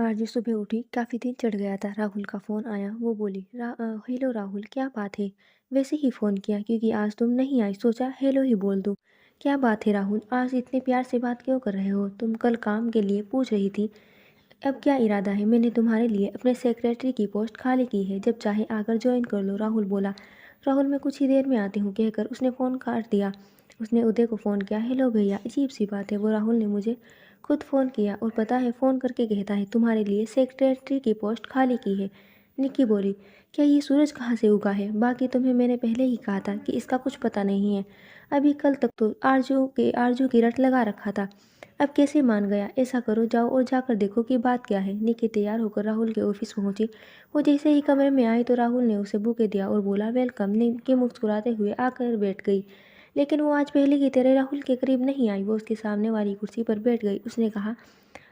आज सुबह उठी, काफ़ी दिन चढ़ गया था। राहुल का फ़ोन आया। वो बोली, हेलो राहुल, क्या बात है? वैसे ही फ़ोन किया क्योंकि आज तुम नहीं आई, सोचा हेलो ही बोल दूँ। क्या बात है राहुल, आज इतने प्यार से बात क्यों कर रहे हो? तुम कल काम के लिए पूछ रही थी। अब क्या इरादा है? मैंने तुम्हारे लिए अपने सेक्रेटरी की पोस्ट खाली की है, जब चाहे आकर ज्वाइन कर लो। राहुल बोला। राहुल, मैं कुछ ही देर में आती हूँ कहकर उसने फ़ोन काट दिया। उसने उदय को फ़ोन किया। हेलो भैया, अजीब सी बात है, वो राहुल ने मुझे खुद फ़ोन किया और पता है फ़ोन करके कहता है तुम्हारे लिए सेक्रेटरी की पोस्ट खाली की है। निक्की बोली, क्या ये सूरज कहाँ से उगा है? बाकी तुम्हें मैंने पहले ही कहा था कि इसका कुछ पता नहीं है। अभी कल तक तो आरजू की रट लगा रखा था। अब कैसे मान गया? ऐसा करो, जाओ और जाकर देखो कि बात क्या है। निक्की तैयार होकर राहुल के ऑफिस पहुंची। वो जैसे ही कमरे में आई तो राहुल ने उसे बुके दिया और बोला वेलकम। निक्की मुस्कुराते हुए आकर बैठ गई, लेकिन वो आज पहले की तरह राहुल के करीब नहीं आई। वो उसके सामने वाली कुर्सी पर बैठ गई। उसने कहा,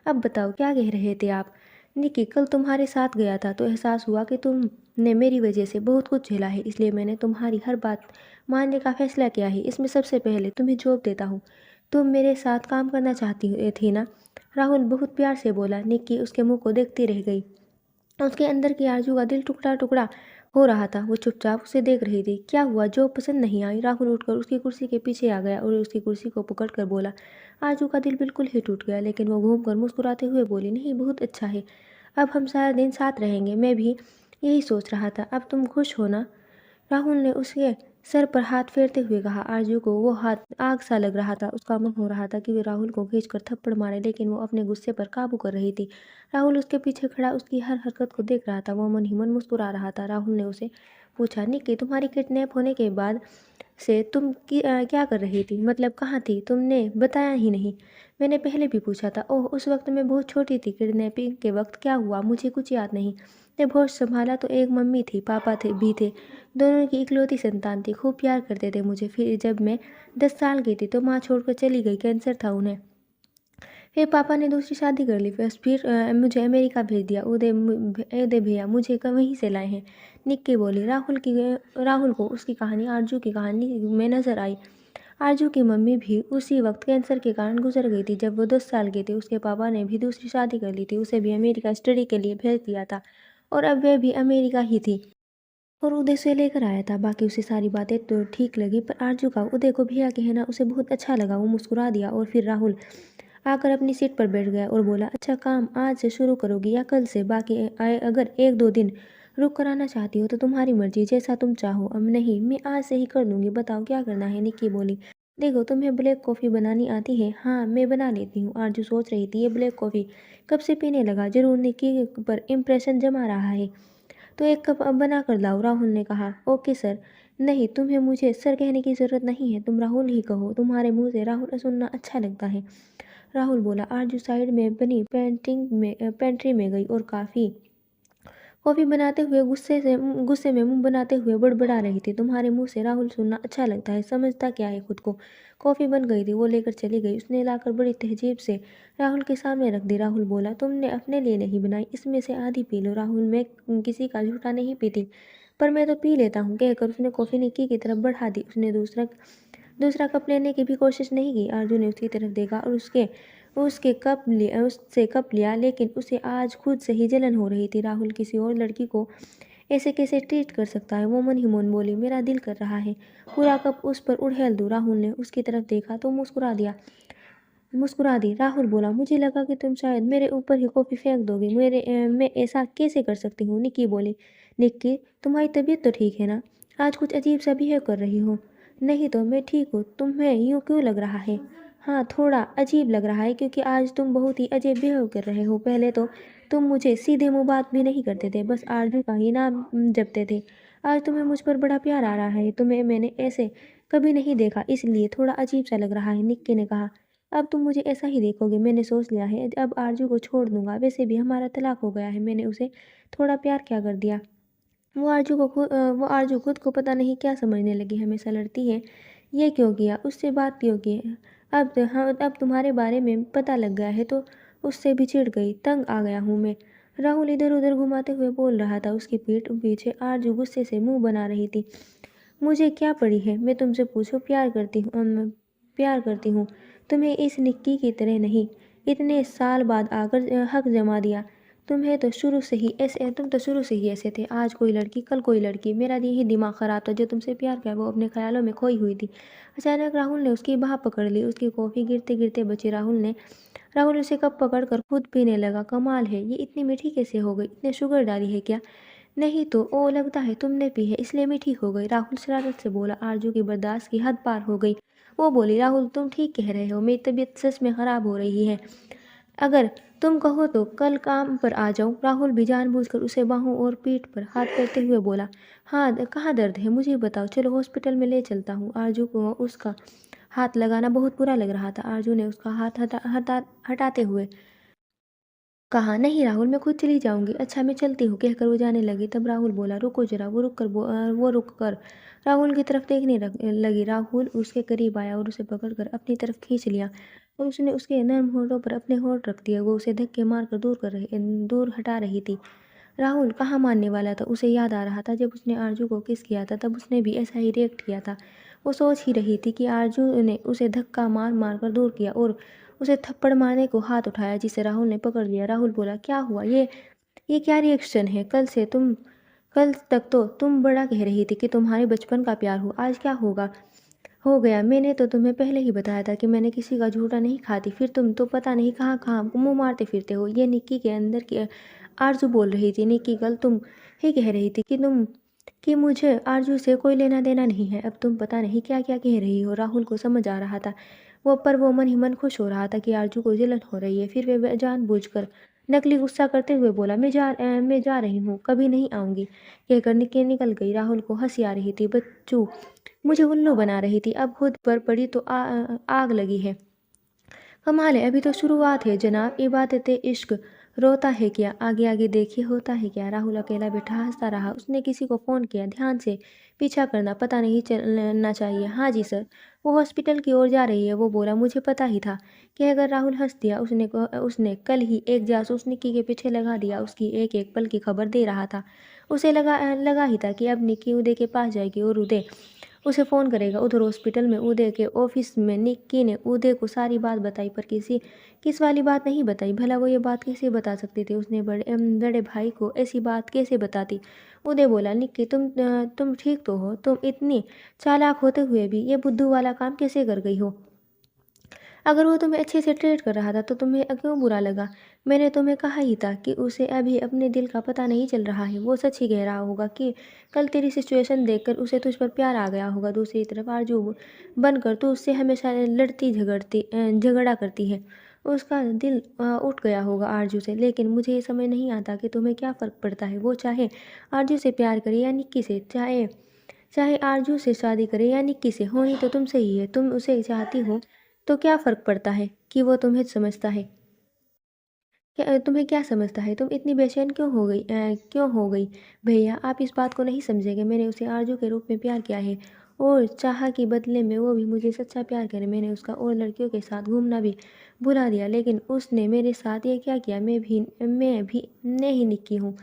अब बताओ क्या कह रहे थे आप? निकी, कल तुम्हारे साथ गया था तो एहसास हुआ कि तुमने मेरी वजह से बहुत कुछ झेला है, इसलिए मैंने तुम्हारी हर बात मानने का फैसला किया है। इसमें सबसे पहले तुम्हें जॉब देता हूँ। तुम मेरे साथ काम करना चाहती थी ना? राहुल बहुत प्यार से बोला। निक्की उसके मुंह को देखती रह गई। उसके अंदर की आरज़ू का दिल टुकड़ा टुकड़ा हो रहा था। वो चुपचाप उसे देख रही थी। क्या हुआ, जो पसंद नहीं आई? राहुल उठकर उसकी कुर्सी के पीछे आ गया और उसकी कुर्सी को पकड़कर बोला। आरज़ू का दिल बिल्कुल ही टूट गया, लेकिन वो घूमकर मुस्कुराते हुए बोली, नहीं, बहुत अच्छा है। अब हम सारा दिन साथ रहेंगे। मैं भी यही सोच रहा था। अब तुम खुश हो ना? राहुल ने उसके सर पर हाथ फेरते हुए कहा। आरजू को वो हाथ आग सा लग रहा था। उसका मन हो रहा था कि वे राहुल को खींचकर थप्पड़ मारे, लेकिन वो अपने गुस्से पर काबू कर रही थी। राहुल उसके पीछे खड़ा उसकी हर हरकत को देख रहा था। वो मन ही मन मुस्कुरा रहा था। राहुल ने उसे पूछा, निक्की, तुम्हारी किडनैप होने के बाद से तुम क्या कर रही थी? मतलब कहाँ थी? तुमने बताया ही नहीं। मैंने पहले भी पूछा था। ओह, उस वक्त मैं बहुत छोटी थी। किडनैपिंग के वक्त क्या हुआ मुझे कुछ याद नहीं। जब होश संभाला तो एक मम्मी थी, पापा थे भी थे। दोनों की इकलौती संतान थी। खूब प्यार करते थे मुझे। फिर जब मैं 10 साल की थी तो माँ छोड़कर चली गई। कैंसर था उन्हें। फिर पापा ने दूसरी शादी कर ली। फिर मुझे अमेरिका भेज दिया। उदय भैया मुझे वहीं से लाए हैं। निक्की बोली। राहुल को उसकी कहानी आरजू की कहानी में नजर आई। आरजू की मम्मी भी उसी वक्त कैंसर के कारण गुजर गई थी। जब वो 10 साल की थी उसके पापा ने भी दूसरी शादी कर ली थी। उसे भी अमेरिका स्टडी के लिए भेज दिया था और अब वह भी अमेरिका ही थी और उदय से लेकर आया था। बाकी उसे सारी बातें तो ठीक लगी, पर आरजू का उदय को भैया कहना उसे बहुत अच्छा लगा। वो मुस्कुरा दिया और फिर राहुल आकर अपनी सीट पर बैठ गया और बोला, अच्छा, काम आज से शुरू करोगी या कल से? बाकी अगर 1-2 दिन रुक कर आना चाहती हो तो तुम्हारी मर्जी, जैसा तुम चाहो। अब नहीं, मैं आज से ही कर दूंगी। बताओ क्या करना है? निक्की बोली। देखो, तुम्हें ब्लैक कॉफ़ी बनानी आती है? हाँ, मैं बना लेती हूँ। आरजू सोच रही थी, ये ब्लैक कॉफ़ी कब से पीने लगा, जरूर निक्की पर इम्प्रेशन जमा रहा है। तो एक कप अब बना कर लाओ। राहुल ने कहा। Okay sir. नहीं, तुम्हें मुझे सर कहने की ज़रूरत नहीं है, तुम राहुल ही कहो। तुम्हारे मुंह से राहुल सुनना अच्छा लगता है। राहुल बोला। आरजू साइड में बनी पेंट्री में गई और कॉफ़ी बनाते हुए गुस्से में मुंह बनाते हुए बड़बड़ा रही थी। तुम्हारे मुंह से राहुल सुनना अच्छा लगता है, समझता क्या है खुद को? कॉफ़ी बन गई थी, वो लेकर चली गई। उसने लाकर बड़ी तहजीब से राहुल के सामने रख दी। राहुल बोला, तुमने अपने लिए नहीं बनाई, इसमें से आधी पी लो। राहुल, मैं किसी का झूठा नहीं पीती, पर मैं तो पी लेता हूँ, कहकर उसने कॉफ़ी निक्की की तरफ बढ़ा दी। उसने दूसरा दूसरा कप लेने की भी कोशिश नहीं की। आरजू ने उसकी तरफ देखा और उससे कप लिया, लेकिन उसे आज खुद से ही जलन हो रही थी। राहुल किसी और लड़की को ऐसे कैसे ट्रीट कर सकता है? वो मन ही मन बोली, मेरा दिल कर रहा है पूरा कप उस पर उड़ेल दूँ। राहुल ने उसकी तरफ देखा तो मुस्कुरा दी। राहुल बोला, मुझे लगा कि तुम शायद मेरे ऊपर ही कॉफ़ी फेंक दोगे। मैं ऐसा कैसे कर सकती हूँ? निक्की बोली। निक्की, तुम्हारी तबीयत तो ठीक है ना? आज कुछ अजीब सा बिहेव कर रही हो। नहीं तो मैं ठीक हूँ, तुम्हें यूँ क्यों लग रहा है? हाँ, थोड़ा अजीब लग रहा है क्योंकि आज तुम बहुत ही अजीब बिहेव कर रहे हो। पहले तो तुम मुझे सीधे मुँह बात भी नहीं करते थे, बस आरजू का ही नाम जपते थे। आज तुम्हें मुझ पर बड़ा प्यार आ रहा है। तुम्हें मैंने ऐसे कभी नहीं देखा, इसलिए थोड़ा अजीब सा लग रहा है। निक्की ने कहा। अब तुम मुझे ऐसा ही देखोगे, मैंने सोच लिया है। अब आरजू को छोड़ दूंगा। वैसे भी हमारा तलाक हो गया है। मैंने उसे थोड़ा प्यार क्या कर दिया। वो आरजू खुद को पता नहीं क्या समझने लगी। हमेशा लड़ती है, ये क्यों किया, उससे बात क्यों की। अब तुम्हारे बारे में पता लग गया है तो उससे भी चिढ़ गई। तंग आ गया हूँ मैं। राहुल इधर उधर घुमाते हुए बोल रहा था। उसकी पीठ पीछे आरजू गुस्से से मुंह बना रही थी। मुझे क्या पड़ी है, मैं तुमसे पूछो, प्यार करती हूँ तुम्हें इस निक्की की तरह नहीं। इतने साल बाद आकर हक जमा दिया। तुम तो शुरू से ही ऐसे थे, आज कोई लड़की कल कोई लड़की, मेरा यही दिमाग ख़राब था। जो तुमसे प्यार किया वो अपने ख्यालों में खोई हुई थी। अचानक राहुल ने उसकी बाह पकड़ ली। उसकी कॉफ़ी गिरते गिरते बची। राहुल उसे कप पकड़ कर खुद पीने लगा। कमाल है, ये इतनी मीठी कैसे हो गई? इतने शुगर डाली है क्या? नहीं तो, ओ लगता है तुमने पी है इसलिए मीठी हो गई, राहुल शरारत से बोला। आरजू की बर्दाश्त की हद पार हो गई। वो बोली, राहुल तुम ठीक कह रहे हो, मेरी तबीयत सच में ख़राब हो रही है। अगर तुम कहो तो कल काम पर आ जाऊं। राहुल भी जानबूझकर उसे बाहों और पीठ पर हाथ करते हुए बोला। हाँ, कहाँ दर्द है मुझे बताओ, चलो हॉस्पिटल में ले चलता हूँ। आरजू को उसका हाथ लगाना बहुत बुरा लग रहा था। आरजू ने उसका हाथ हटाते हुए कहा, नहीं राहुल, मैं खुद चली जाऊंगी। अच्छा मैं चलती हूँ, कहकर वो जाने लगी। तब राहुल बोला, रुको जरा। वो रुक कर राहुल की तरफ देखने लगी। राहुल उसके करीब आया और उसे पकड़कर अपनी तरफ खींच लिया और उसने उसके नर्म होठों पर अपने होठ रख दिए। वो उसे धक्के मारकर दूर हटा रही थी। राहुल कहाँ मानने वाला था। उसे याद आ रहा था जब उसने आरजू को किस किया था, तब उसने भी ऐसा ही रिएक्ट किया था। वो सोच ही रही थी कि आरजू ने उसे धक्का मार मार कर दूर किया और उसे थप्पड़ मारने को हाथ उठाया, जिसे राहुल ने पकड़ लिया। राहुल बोला, क्या हुआ? ये क्या रिएक्शन है? कल तक तो तुम बड़ा कह रही थी कि तुम्हारे बचपन का प्यार आज क्या हो गया? मैंने तो तुम्हें पहले ही बताया था कि मैंने किसी का झूठा नहीं खाती, फिर तुम तो पता नहीं कहाँ कहाँ मुंह मारते फिरते हो। ये निक्की के अंदर की आरजू बोल रही थी। निक्की, कल तुम ही कह रही थी कि मुझे आरजू से कोई लेना देना नहीं है। अब तुम पता नहीं क्या क्या कह रही हो। राहुल को समझ आ रहा था। वो मन ही मन खुश हो रहा था कि आरजू को जलन हो रही है। फिर वे जानबूझकर नकली गुस्सा करते हुए बोला, मैं जा रही हूँ, कभी नहीं आऊँगी, कहकर निक्की निकल गई। राहुल को हंसी आ रही थी। बच्चू मुझे उल्लू बना रही थी, अब खुद पर पड़ी तो आग लगी है। कमाल है, अभी तो शुरुआत है जनाब। इबादत इश्क रोता है क्या, आगे आगे देखिए होता है क्या। राहुल अकेला बैठा हंसता रहा। उसने किसी को फ़ोन किया, ध्यान से पीछा करना, पता नहीं चलना चाहिए। हाँ जी सर। वो हॉस्पिटल की ओर जा रही है, वो बोला। मुझे पता ही था कि अगर राहुल हंस दिया। उसने कल ही एक जासूस निक्की के पीछे लगा दिया। उसकी एक एक पल की खबर दे रहा था। उसे लगा ही था कि अब निक्की उदय के पास जाएगी और उदय उसे फ़ोन करेगा। उधर हॉस्पिटल में उदय के ऑफिस में निक्की ने उदय को सारी बात बताई, पर किस वाली बात नहीं बताई। भला वो ये बात कैसे बता सकती थी? उसने बड़े भाई को ऐसी बात कैसे बताती? उदय बोला, निक्की तुम ठीक तो हो? तुम इतनी चालाक होते हुए भी ये बुद्धू वाला काम कैसे कर गई हो? अगर वो तुम्हें अच्छे से ट्रीट कर रहा था तो तुम्हें क्यों बुरा लगा? मैंने तुम्हें कहा ही था कि उसे अभी अपने दिल का पता नहीं चल रहा है। वो सच ही कह रहा होगा कि कल तेरी सिचुएशन देखकर उसे तुझ पर प्यार आ गया होगा। दूसरी तरफ आरजू बनकर तू उससे हमेशा झगड़ा करती है। उसका दिल उठ गया होगा आरजू से। लेकिन मुझे ये समझ नहीं आता कि तुम्हें क्या फ़र्क पड़ता है। वो चाहे आरजू से प्यार करे या निक्की से, चाहे चाहे आरजू से शादी करे या निक्की से, होनी तो तुमसे ही है। तुम उसे चाहती हो तो क्या फ़र्क पड़ता है कि वो तुम्हें क्या समझता है? तुम इतनी बेचैन क्यों हो गई? भैया आप इस बात को नहीं समझेंगे। मैंने उसे आरजू के रूप में प्यार किया है और चाहा कि बदले में वो भी मुझे सच्चा प्यार करे। मैंने उसका और लड़कियों के साथ घूमना भी भुला दिया, लेकिन उसने मेरे साथ ये क्या किया? मैं ही निक्की हूँ।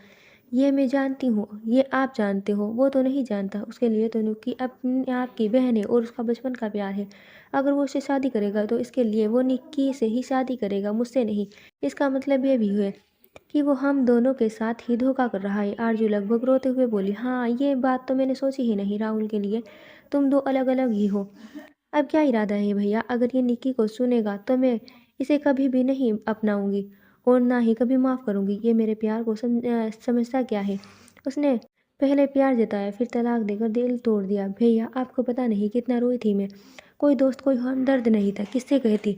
ये मैं जानती हूँ, ये आप जानते हो, वो तो नहीं जानता। उसके लिए तो नुक्की अपने आपकी बहन है और उसका बचपन का प्यार है। अगर वो उससे शादी करेगा तो इसके लिए वो निक्की से ही शादी करेगा, मुझसे नहीं। इसका मतलब ये भी है कि वो हम दोनों के साथ ही धोखा कर रहा है। आरजू लगभग रोते हुए बोली, हाँ ये बात तो मैंने सोची ही नहीं। राहुल के लिए तुम दो अलग अलग ही हो। अब क्या इरादा है भैया? अगर ये निक्की को सुनेगा तो मैं इसे कभी भी नहीं अपनाऊंगी और ना ही कभी माफ़ करूंगी। ये मेरे प्यार को समझता क्या है? उसने पहले प्यार जताया, फिर तलाक देकर दिल तोड़ दिया। भैया आपको पता नहीं कितना रोई थी मैं। कोई दोस्त कोई हमदर्द नहीं था। किससे कहती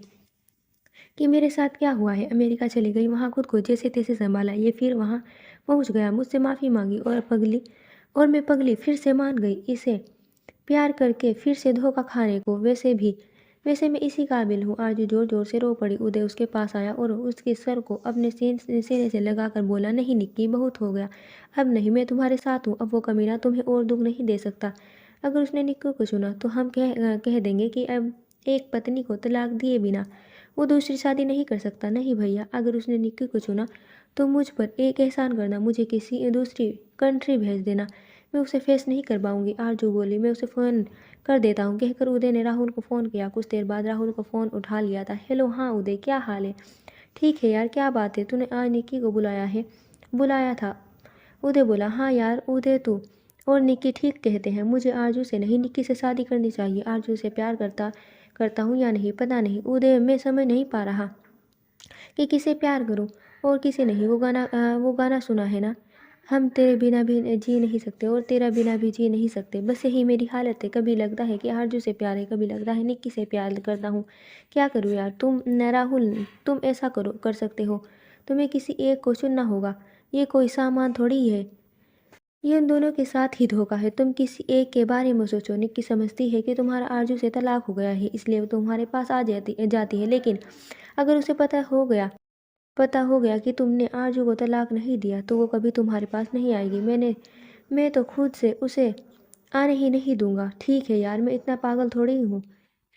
कि मेरे साथ क्या हुआ है? अमेरिका चली गई, वहाँ खुद को जैसे तैसे संभाला। ये फिर वहाँ पहुँच गया, मुझसे माफ़ी मांगी और मैं पगली फिर से मान गई इसे प्यार करके फिर से धोखा खाने को। वैसे मैं इसी काबिल हूँ। आरजू जोर जोर से रो पड़ी। उदय उसके पास आया और उसके सर को अपने सीने से लगाकर बोला, नहीं निक्की, बहुत हो गया, अब नहीं, मैं तुम्हारे साथ हूँ। अब वो कमीना तुम्हें और दुख नहीं दे सकता। अगर उसने निक्की को चुना तो हम कह देंगे कि अब एक पत्नी को तलाक दिए बिना वो दूसरी शादी नहीं कर सकता। नहीं भैया, अगर उसने निक्की को चुना तो मुझ पर एक एहसान करना, मुझे किसी दूसरी कंट्री भेज देना। मैं उसे फेस नहीं कर पाऊंगी। आरजू बोली, मैं उसे फ़ोन कर देता हूँ, कहकर उदय ने राहुल को फ़ोन किया। कुछ देर बाद राहुल को फ़ोन उठा लिया था। हेलो, हाँ उदय, क्या हाल है? ठीक है यार, क्या बात है, तूने आज निक्की को बुलाया है? बुलाया था। उदय बोला। हाँ यार उदय, तू और निक्की ठीक कहते हैं, मुझे आरजू से नहीं निक्की से शादी करनी चाहिए। आरजू से प्यार करता करता हूँ या नहीं पता नहीं उदय, मैं समझ नहीं पा रहा कि किसे प्यार करूं और किसे नहीं। वो गाना सुना है ना, हम तेरे बिना भी जी नहीं सकते और तेरा बिना भी जी नहीं सकते, बस यही मेरी हालत है। कभी लगता है कि आरजू से प्यार है, कभी लगता है निक्की से प्यार करता हूँ। क्या करूँ यार? तुम न राहुल, तुम ऐसा कर सकते हो? तुम्हें किसी एक को चुनना होगा। ये कोई सामान थोड़ी है, ये उन दोनों के साथ ही धोखा है। तुम किसी एक के बारे में सोचो। निक्की समझती है कि तुम्हारा आरजू से तलाक हो गया है, इसलिए वो तुम्हारे पास आ जाती है, लेकिन अगर उसे पता हो गया कि तुमने आरजू को तलाक नहीं दिया तो वो कभी तुम्हारे पास नहीं आएगी। मैं तो खुद से उसे आने ही नहीं दूंगा। ठीक है यार, मैं इतना पागल थोड़ी हूँ।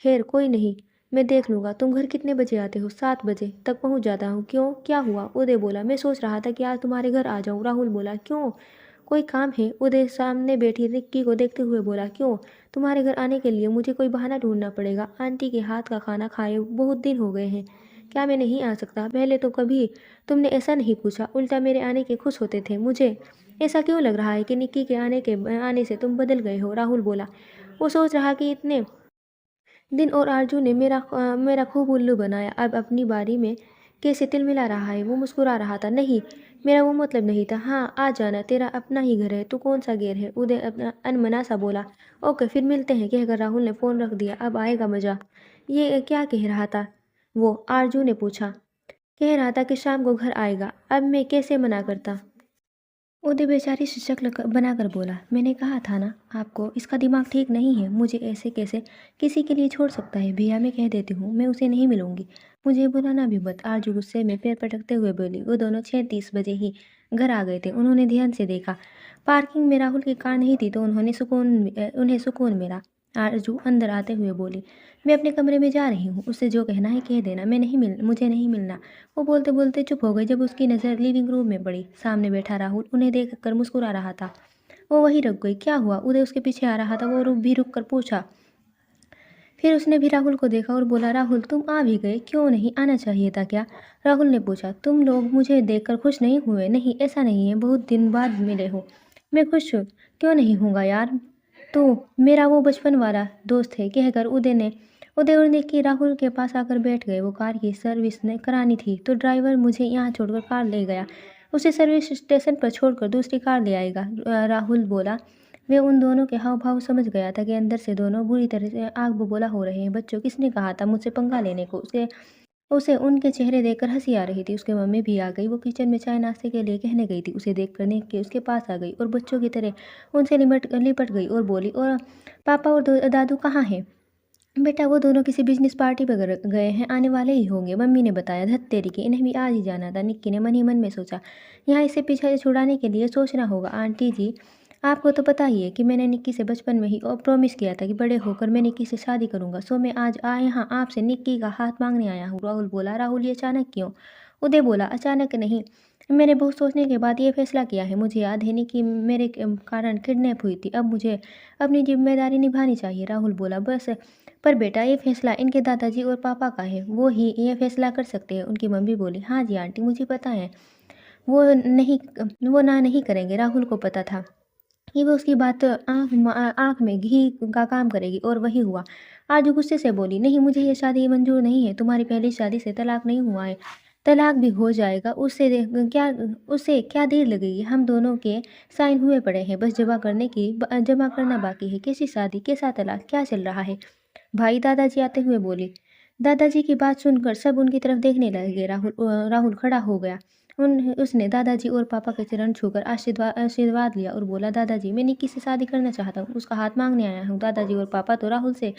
खैर कोई नहीं, मैं देख लूँगा। तुम घर कितने बजे आते हो? 7 बजे तक पहुँच जाता हूँ। क्यों, क्या हुआ? उदय बोला। मैं सोच रहा था कि आज तुम्हारे घर आ जाऊँ। राहुल बोला। क्यों, कोई काम है? उदय सामने बैठी रिक्की को देखते हुए बोला। क्यों, तुम्हारे घर आने के लिए मुझे कोई बहाना ढूंढना पड़ेगा। आंटी के हाथ का खाना खाए बहुत दिन हो गए हैं। क्या मैं नहीं आ सकता? पहले तो कभी तुमने ऐसा नहीं पूछा, उल्टा मेरे आने के खुश होते थे। मुझे ऐसा क्यों लग रहा है कि निक्की के आने से तुम बदल गए हो? राहुल बोला। वो सोच रहा कि इतने दिन और आरजू ने मेरा खूब उल्लू बनाया, अब अपनी बारी में कैसे तिलमिला रहा है। वो मुस्कुरा रहा था। नहीं, मेरा वो मतलब नहीं था। हाँ आ जाना, तेरा अपना ही घर है, तू कौन सा गैर है? उदय अपना अनमना सा बोला। ओके फिर मिलते हैं, कहकर राहुल ने फ़ोन रख दिया। अब आएगा मज़ा। ये क्या कह रहा था वो? आरजू ने पूछा। कह रहा था कि शाम को घर आएगा। अब मैं कैसे मना करता? उदय बेचारी से शक्ल बनाकर बोला। मैंने कहा था ना आपको, इसका दिमाग ठीक नहीं है। मुझे ऐसे कैसे किसी के लिए छोड़ सकता है? भैया मैं कह देती हूँ, मैं उसे नहीं मिलूंगी। मुझे बुलाना भी मत। आरजू गुस्से में पैर पटकते हुए बोली। वो दोनों 6:30 बजे ही घर आ गए थे। उन्होंने ध्यान से देखा, पार्किंग में राहुल की कार नहीं थी, तो उन्हें सुकून मिला। आरजू अंदर आते हुए बोली। मैं अपने कमरे में जा रही हूँ, उससे जो कहना है कह देना, मुझे नहीं मिलना। वो बोलते बोलते चुप हो गई जब उसकी नज़र लिविंग रूम में पड़ी। सामने बैठा राहुल उन्हें देखकर मुस्कुरा रहा था। वो वहीं रुक गई। क्या हुआ? उदय उसके पीछे आ रहा था। वो रुक कर पूछा। फिर उसने भी राहुल को देखा और बोला। राहुल तुम आ भी गए, क्यों नहीं आना चाहिए था क्या? राहुल ने पूछा। तुम लोग मुझे देखकर खुश नहीं हुए? नहीं ऐसा नहीं है, बहुत दिन बाद मिले हो। मैं खुश हूँ, क्यों नहीं हूँगा यार? तो मेरा वो बचपन वाला दोस्त है, कहकर उदय और निक्की राहुल के पास आकर बैठ गए। वो कार की सर्विस ने करानी थी, तो ड्राइवर मुझे यहाँ छोड़कर कार ले गया। उसे सर्विस स्टेशन पर छोड़कर दूसरी कार ले आएगा, राहुल बोला। वे उन दोनों के हाव भाव समझ गया था कि अंदर से दोनों बुरी तरह से आग बबूला हो रहे हैं। बच्चों, किसने कहा था मुझसे पंगा लेने को? उसे उसे उनके चेहरे देखकर हंसी आ रही थी। उसकी मम्मी भी आ गई। वो किचन में चाय नाश्ते के लिए कहने गई थी। उसे देखकर निक्की उसके पास आ गई और बच्चों की तरह उनसे लिपट गई और बोली। और पापा और दादू कहाँ हैं? बेटा वो दोनों किसी बिजनेस पार्टी पर गए हैं, आने वाले ही होंगे, मम्मी ने बताया। धत तेरी की, इन्हें भी आज ही जाना था। निक्की ने मन ही मन में सोचा। यहाँ इसे पीछे छुड़ाने के लिए सोचना होगा। आंटी जी, आपको तो पता ही है कि मैंने निक्की से बचपन में ही और प्रॉमिस किया था कि बड़े होकर मैं निक्की से शादी करूंगा। सो मैं आज यहाँ आपसे निक्की का हाथ मांगने आया हूँ। राहुल बोला। राहुल ये अचानक क्यों? उदय बोला। अचानक नहीं, मैंने बहुत सोचने के बाद ये फैसला किया है। मुझे याद है निक्की मेरे कारण किडनैप हुई थी। अब मुझे अपनी जिम्मेदारी निभानी चाहिए। राहुल बोला। बस पर बेटा ये फैसला इनके दादाजी और पापा का है, वो ही ये फैसला कर सकते हैं। उनकी मम्मी बोली। हाँ जी आंटी, मुझे पता है वो नहीं वो ना नहीं करेंगे। राहुल को पता था कि वो उसकी बात आँख में घी का काम करेगी, और वही हुआ। आज गुस्से से बोली। नहीं, मुझे ये शादी मंजूर नहीं है। तुम्हारी पहली शादी से तलाक नहीं हुआ है, तलाक भी हो जाएगा। उससे क्या देर लगेगी? हम दोनों के साइन हुए पड़े हैं, बस जमा करना बाकी है। कैसी शादी, कैसा तलाक, क्या चल रहा है? भाई, दादाजी आते हुए बोले। दादाजी की बात सुनकर सब उनकी तरफ देखने लगे। राहुल खड़ा हो गया। उसने दादाजी और पापा के चरण छूकर आशीर्वाद लिया और बोला। दादाजी, मैं निक्की से शादी करना चाहता हूँ, उसका हाथ मांगने आया हूँ। दादाजी और पापा तो राहुल से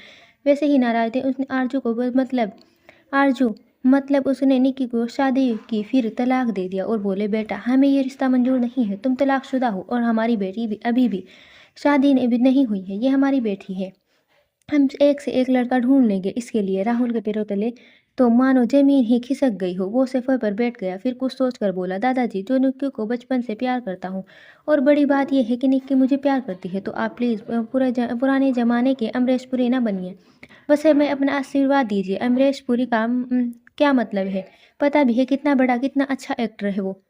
वैसे ही नाराज थे। उसने आरजू उसने निक्की को शादी की, फिर तलाक दे दिया और बोले। बेटा, हमें ये रिश्ता मंजूर नहीं है। तुम तलाकशुदा हो और हमारी बेटी भी अभी भी शादी नहीं हुई है। ये हमारी बेटी है, हम एक से एक लड़का ढूंढ लेंगे इसके लिए। राहुल के पैरों तले तो मानो जमीन ही खिसक गई हो। वो सोफे पर बैठ गया, फिर कुछ सोचकर बोला। दादाजी, जो निक्की को बचपन से प्यार करता हूँ, और बड़ी बात यह है कि निक्की मुझे प्यार करती है, तो आप प्लीज़ पुराने ज़माने के अमरीश पुरी ना बनिए। बस हमें अपना आशीर्वाद दीजिए। अमरीश पुरी का क्या मतलब है? पता भी है कितना बड़ा, कितना अच्छा एक्टर है वो।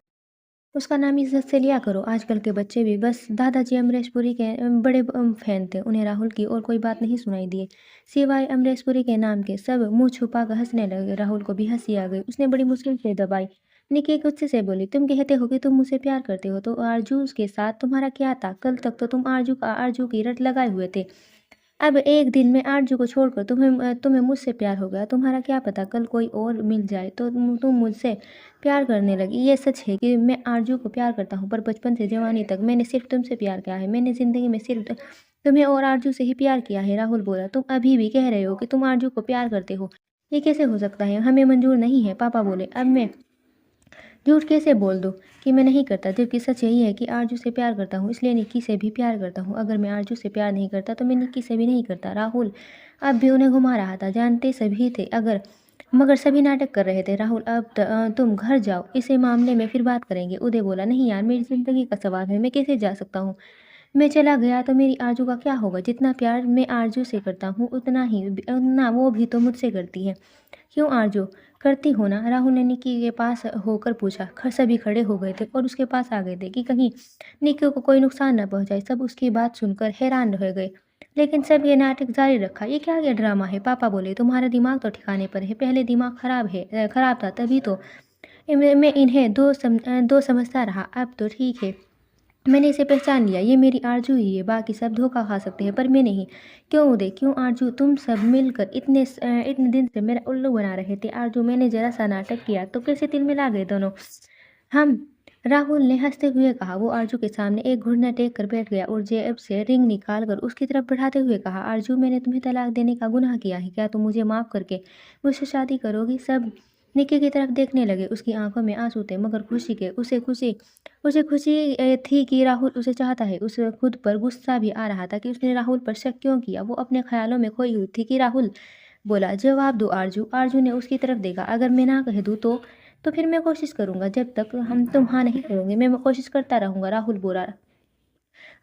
उसका नाम इज़्ज़त से लिया करो। आजकल के बच्चे भी बस दादाजी अमरीश पुरी के बड़े फ़ैन थे। उन्हें राहुल की और कोई बात नहीं सुनाई दी। सिवाय अमरीश पुरी के नाम के सब मुँह छुपा कर हँसने लगे। राहुल को भी हँसी आ गई। उसने बड़ी मुश्किल से दबाई। निक्की गुस्से से बोली, तुम कहते हो कि तुम मुझसे प्यार करते हो, तो आरज़ू के साथ तुम्हारा क्या था? कल तक तो तुम आरज़ू की रट लगाए हुए थे। अब एक दिन में आरज़ू को छोड़कर तुम्हें मुझसे प्यार हो गया। तुम्हारा क्या पता कल कोई और मिल जाए तो तुम मुझसे प्यार करने लगी। ये सच है कि मैं आरज़ू को प्यार करता हूँ, पर बचपन से जवानी तक मैंने सिर्फ़ तुमसे प्यार किया है। मैंने ज़िंदगी में सिर्फ़ तुम्हें और आरज़ू से ही प्यार किया है। राहुल बोला, तुम अभी भी कह रहे हो कि तुम आरज़ू को प्यार करते हो। ये कैसे हो सकता है? हमें मंज़ूर नहीं है। पापा बोले, अब मैं झूठ कैसे बोल दूँ कि मैं नहीं करता, जबकि सच यही है कि आरज़ू से प्यार करता हूँ, इसलिए निक्की से भी प्यार करता हूँ। अगर मैं आरज़ू से प्यार नहीं करता तो मैं निक्की से भी नहीं करता। राहुल अब भी उन्हें घुमा रहा था, जानते सभी थे मगर सभी नाटक कर रहे थे। राहुल, अब तुम घर जाओ, इस मामले में फिर बात करेंगे। उदय बोला, नहीं यार, मेरी ज़िंदगी का सवाल है, मैं कैसे जा सकता हूँ? मैं चला गया तो मेरी आरज़ू का क्या होगा? जितना प्यार मैं आरज़ू से करता हूँ उतना वो भी तो मुझसे करती है। क्यों आरज़ू? करती हो ना? राहुल ने निक्की के पास होकर पूछा। सभी खड़े हो गए थे और उसके पास आ गए थे कि कहीं निक्की को कोई नुकसान न पहुँचाए। सब उसकी बात सुनकर हैरान रह गए। लेकिन सब ये नाटक जारी रखा। ये क्या ड्रामा है? पापा बोले, तुम्हारा दिमाग तो ठिकाने पर है। पहले दिमाग खराब था, तभी तो मैं इन्हें दो समझता रहा। अब तो ठीक है, मैंने इसे पहचान लिया। ये मेरी आरज़ू ही है। बाकी सब धोखा खा सकते हैं, पर मैं नहीं। क्यों उदय? क्यों आरज़ू? तुम सब मिलकर इतने दिन से मेरा उल्लू बना रहे थे। आरज़ू, मैंने ज़रा सा नाटक किया तो कैसे तिलमिला गए दोनों हम। राहुल ने हंसते हुए कहा। वो आरज़ू के सामने एक घुटना टेक कर बैठ गया और जेब से रिंग निकाल कर उसकी तरफ बढ़ाते हुए कहा, आरज़ू, मैंने तुम्हें तलाक देने का गुनाह किया है। क्या तुम मुझे माफ़ करके मुझसे शादी करोगी? सब निक्की की तरफ देखने लगे। उसकी आंखों में आंसू थे, मगर उसे खुशी थी कि राहुल उसे चाहता है। उसे खुद पर गुस्सा भी आ रहा था कि उसने राहुल पर शक क्यों किया। वो अपने ख्यालों में खोई हुई थी कि राहुल बोला, जवाब दो आरज़ू। आरज़ू ने उसकी तरफ देखा। अगर मैं ना कह दूँ तो फिर मैं कोशिश करूँगा। जब तक तुम हाँ नहीं करोगे मैं कोशिश करता रहूँगा, राहुल बोला।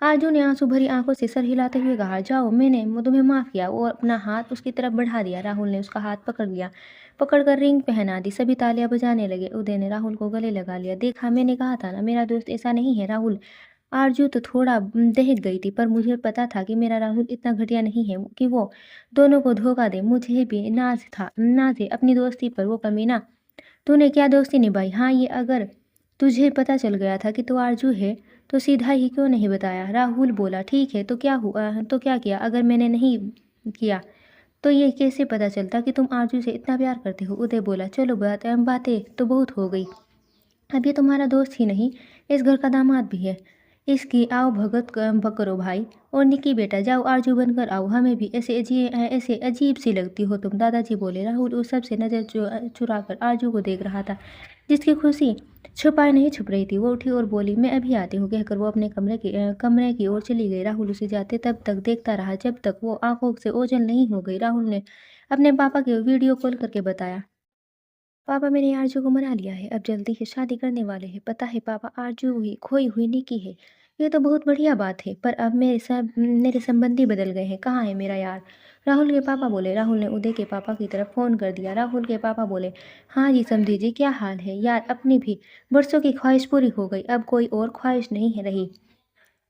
आरज़ू ने आंसू भरी आंखों से सर हिलाते हुए कहा, जाओ, मैंने तुम्हें माफ़ किया। वो अपना हाथ उसकी तरफ बढ़ा दिया। राहुल ने उसका हाथ पकड़ लिया, पकड़कर रिंग पहना दी। सभी तालियां बजाने लगे। उदय ने राहुल को गले लगा लिया। देखा, मैंने कहा था ना, मेरा दोस्त ऐसा नहीं है। राहुल, आरज़ू तो थोड़ा दहक गई थी, पर मुझे पता था कि मेरा राहुल इतना घटिया नहीं है कि वो दोनों को धोखा दे। मुझे भी नाज है अपनी दोस्ती पर। वो कमीना, तूने क्या दोस्ती निभाई? हाँ, ये अगर तुझे पता चल गया था कि तू आरज़ू है तो सीधा ही क्यों नहीं बताया? राहुल बोला, ठीक है, तो क्या हुआ? तो क्या किया? अगर मैंने नहीं किया तो ये कैसे पता चलता कि तुम आरज़ू से इतना प्यार करते हो? उदय बोला, चलो, बातें तो बहुत हो गई। अब ये तुम्हारा दोस्त ही नहीं, इस घर का दामाद भी है। इसकी आओ भगत करो भाई। और निकी बेटा, जाओ, आरजू बनकर आओ। हमें भी ऐसे अजीब सी लगती हो तुम। दादाजी बोले। राहुल उस सबसे नज़र चुरा कर आरजू को देख रहा था, जिसकी खुशी छुपाए नहीं छुप रही थी। वो उठी और बोली, मैं अभी आती हूँ, कहकर वो अपने कमरे की ओर चली गई। राहुल उसे जाते तब तक देखता रहा जब तक वो आंखों से ओझल नहीं हो गई। राहुल ने अपने पापा को वीडियो कॉल करके बताया, पापा, मैंने आरजू को मना लिया है, अब जल्दी ही शादी करने वाले हैं। पता है पापा, आरजू हुई खोई हुई निकी है। ये तो बहुत बढ़िया बात है, पर अब मेरे संबंधी बदल गए हैं। कहाँ है मेरा यार? राहुल के पापा बोले। राहुल ने उदय के पापा की तरफ फ़ोन कर दिया। राहुल के पापा बोले, हाँ जी समधी जी, क्या हाल है यार? अपनी भी बरसों की ख्वाहिश पूरी हो गई, अब कोई और ख्वाहिश नहीं है रही।